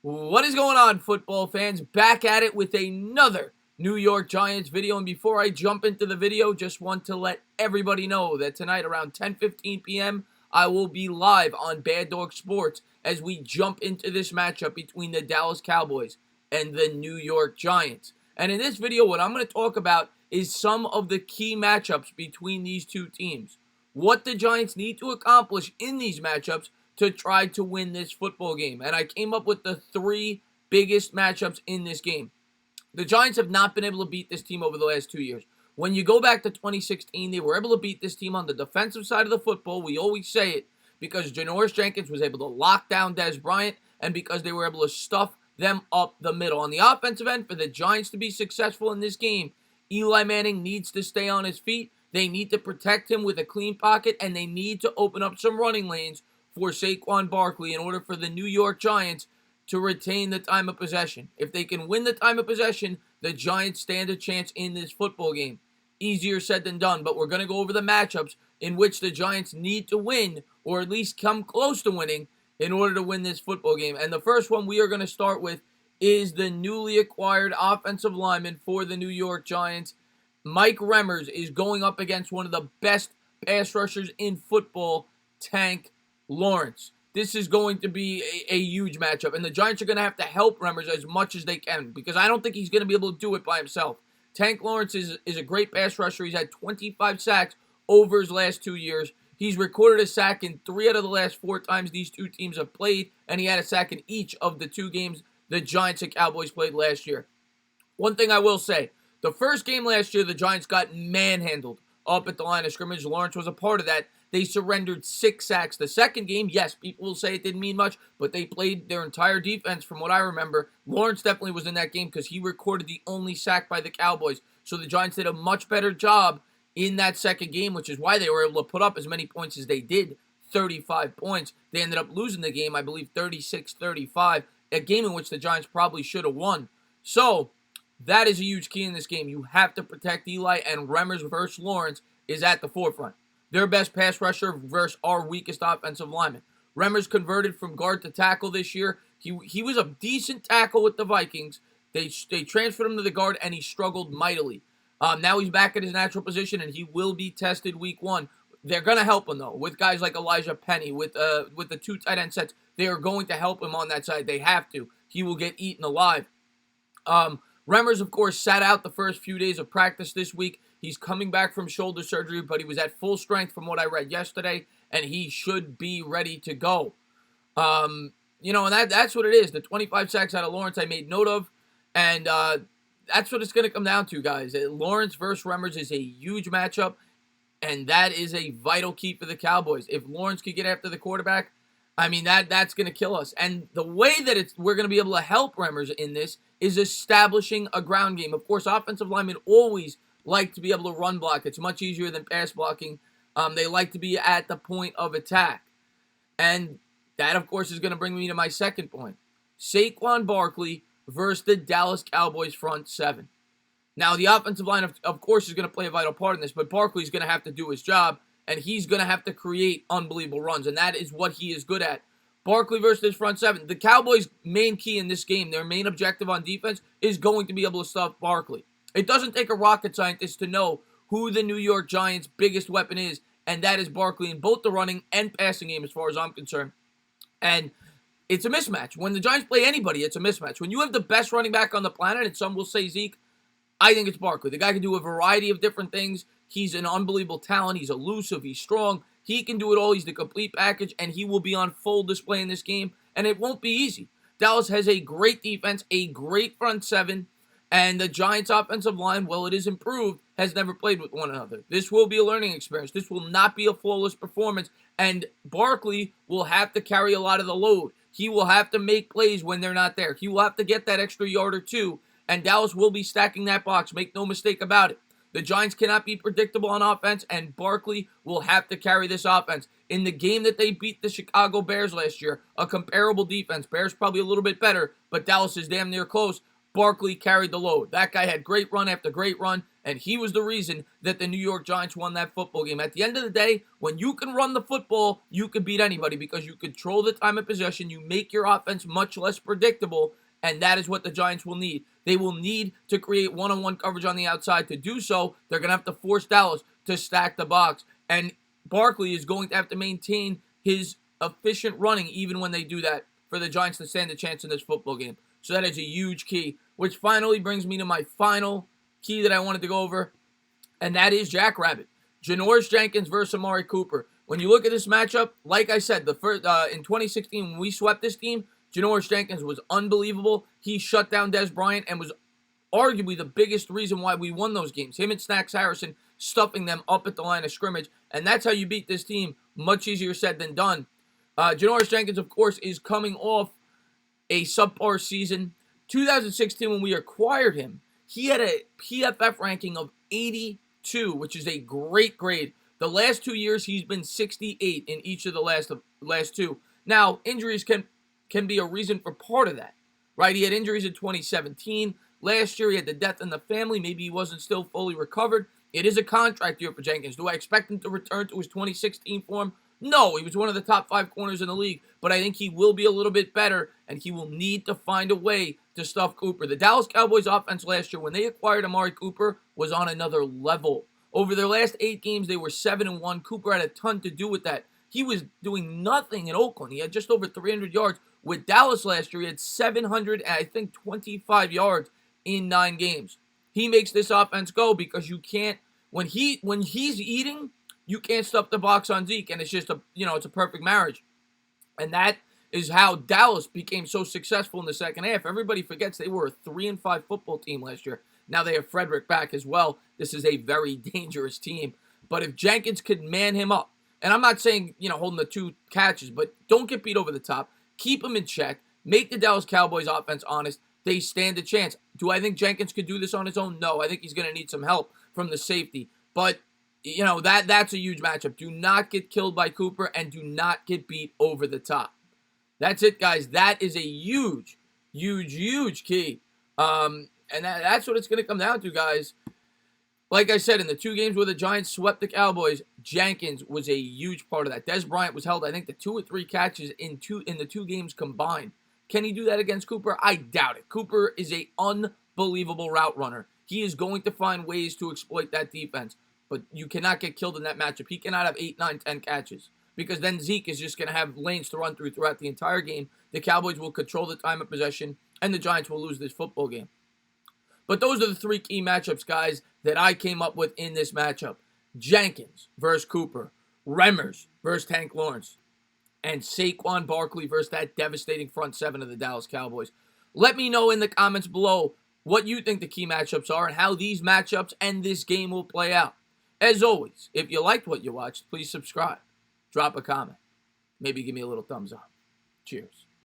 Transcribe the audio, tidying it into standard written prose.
What is going on, football fans? Back at it with another New York Giants video. And before I jump into the video, just want to let everybody know that tonight around 10:15 p.m., I will be live on Bad Dog Sports as we jump into this matchup between the Dallas Cowboys and the New York Giants. And in this video, what I'm going to talk about is some of the key matchups between these two teams. What the Giants need to accomplish in these matchups to try to win this football game. And I came up with the three biggest matchups in this game. The Giants have not been able to beat this team over the last 2 years. When you go back to 2016, they were able to beat this team on the defensive side of the football. We always say it because Janoris Jenkins was able to lock down Dez Bryant and because they were able to stuff them up the middle. On the offensive end, for the Giants to be successful in this game, Eli Manning needs to stay on his feet. They need to protect him with a clean pocket, and they need to open up some running lanes for Saquon Barkley in order for the New York Giants to retain the time of possession. If they can win the time of possession, the Giants stand a chance in this football game. Easier said than done, but we're going to go over the matchups in which the Giants need to win, or at least come close to winning, in order to win this football game. And the first one we are going to start with is the newly acquired offensive lineman for the New York Giants. Mike Remmers is going up against one of the best pass rushers in football, Tank Lawrence. This is going to be a huge matchup, and the Giants are going to have to help Remmers as much as they can because I don't think he's going to be able to do it by himself. Tank Lawrence is a great pass rusher. He's had 25 sacks over his last 2 years. He's recorded a sack in 3 out of the last 4 times these two teams have played, and he had a sack in each of the 2 games the Giants and Cowboys played last year. One thing I will say, the first game last year, the Giants got manhandled up at the line of scrimmage. Lawrence was a part of that. They surrendered 6 sacks. The second game, yes, people will say it didn't mean much, but they played their entire defense from what I remember. Lawrence definitely was in that game because he recorded the only sack by the Cowboys. So the Giants did a much better job in that second game, which is why they were able to put up as many points as they did, 35 points. They ended up losing the game, I believe, 36-35, a game in which the Giants probably should have won. So that is a huge key in this game. You have to protect Eli, and Remmers versus Lawrence is at the forefront. Their best pass rusher versus our weakest offensive lineman. Remmers converted from guard to tackle this year. He was a decent tackle with the Vikings. They transferred him to the guard, and he struggled mightily. Now he's back at his natural position, and he will be tested week 1. They're going to help him, though, with guys like Elijah Penny, with the 2 tight end sets. They are going to help him on that side. They have to. He will get eaten alive. Remmers, of course, sat out the first few days of practice this week. He's coming back from shoulder surgery, but he was at full strength from what I read yesterday, and he should be ready to go. And that's what it is. The 25 sacks out of Lawrence I made note of, and that's what it's going to come down to, guys. Lawrence versus Remmers is a huge matchup, and that is a vital key for the Cowboys. If Lawrence could get after the quarterback, I mean, that's going to kill us. And the way that we're going to be able to help Remmers in this is establishing a ground game. Of course, offensive linemen always like to be able to run block. It's much easier than pass blocking. They like to be at the point of attack. And that, of course, is going to bring me to my second point. Saquon Barkley versus the Dallas Cowboys front 7. Now, the offensive line, of course, is going to play a vital part in this, but Barkley's going to have to do his job, and he's going to have to create unbelievable runs, and that is what he is good at. Barkley versus this front 7. The Cowboys' main key in this game, their main objective on defense, is going to be able to stop Barkley. It doesn't take a rocket scientist to know who the New York Giants' biggest weapon is, and that is Barkley in both the running and passing game as far as I'm concerned. And it's a mismatch. When the Giants play anybody, it's a mismatch. When you have the best running back on the planet, and some will say Zeke, I think it's Barkley. The guy can do a variety of different things. He's an unbelievable talent. He's elusive. He's strong. He can do it all. He's the complete package, and he will be on full display in this game, and it won't be easy. Dallas has a great defense, a great front 7, and the Giants' offensive line, while it is improved, has never played with one another. This will be a learning experience. This will not be a flawless performance, and Barkley will have to carry a lot of the load. He will have to make plays when they're not there. He will have to get that extra yard or 2, and Dallas will be stacking that box. Make no mistake about it. The Giants cannot be predictable on offense, and Barkley will have to carry this offense. In the game that they beat the Chicago Bears last year, a comparable defense, Bears probably a little bit better, but Dallas is damn near close. Barkley carried the load. That guy had great run after great run, and he was the reason that the New York Giants won that football game. At the end of the day, when you can run the football, you can beat anybody because you control the time of possession, you make your offense much less predictable, and that is what the Giants will need. They will need to create one-on-one coverage on the outside. To do so, they're going to have to force Dallas to stack the box, and Barkley is going to have to maintain his efficient running even when they do that for the Giants to stand a chance in this football game. So that is a huge key, which finally brings me to my final key that I wanted to go over, and that is Jackrabbit. Janoris Jenkins versus Amari Cooper. When you look at this matchup, like I said, the first in 2016 when we swept this team, Janoris Jenkins was unbelievable. He shut down Dez Bryant and was arguably the biggest reason why we won those games. Him and Snacks Harrison stuffing them up at the line of scrimmage, and that's how you beat this team. Much easier said than done. Janoris Jenkins, of course, is coming off a subpar season. 2016, when we acquired him, he had a PFF ranking of 82, which is a great grade. The last 2 years, he's been 68 in each of the last two. Now, injuries can be a reason for part of that, right? He had injuries in 2017. Last year, he had the death in the family. Maybe he wasn't still fully recovered. It is a contract year for Jenkins. Do I expect him to return to his 2016 form? No, he was one of the top 5 corners in the league, but I think he will be a little bit better, and he will need to find a way to stuff Cooper. The Dallas Cowboys offense last year, when they acquired Amari Cooper, was on another level. Over their last 8 games, they were 7-1. Cooper had a ton to do with that. He was doing nothing in Oakland. He had just over 300 yards. With Dallas last year, he had 725 yards in 9 games. He makes this offense go because you can't, when he's eating, you can't stuff the box on Zeke, and it's just it's a perfect marriage. And that is how Dallas became so successful in the second half. Everybody forgets they were a 3-5 football team last year. Now they have Frederick back as well. This is a very dangerous team. But if Jenkins could man him up, and I'm not saying, holding the 2 catches, but don't get beat over the top. Keep him in check. Make the Dallas Cowboys offense honest. They stand a chance. Do I think Jenkins could do this on his own? No. I think he's going to need some help from the safety. But that's a huge matchup. Do not get killed by Cooper and do not get beat over the top. That's it, guys. That is a huge, huge, huge key. And that's what it's going to come down to, guys. Like I said, in the 2 games where the Giants swept the Cowboys, Jenkins was a huge part of that. Dez Bryant was held, I think, to 2 or 3 catches in the 2 games combined. Can he do that against Cooper? I doubt it. Cooper is an unbelievable route runner. He is going to find ways to exploit that defense. But you cannot get killed in that matchup. He cannot have 8, 9, 10 catches. Because then Zeke is just going to have lanes to run throughout the entire game. The Cowboys will control the time of possession. And the Giants will lose this football game. But those are the 3 key matchups, guys, that I came up with in this matchup. Jenkins versus Cooper. Remmers versus Tank Lawrence. And Saquon Barkley versus that devastating front 7 of the Dallas Cowboys. Let me know in the comments below what you think the key matchups are and how these matchups and this game will play out. As always, if you liked what you watched, please subscribe. Drop a comment. Maybe give me a little thumbs up. Cheers.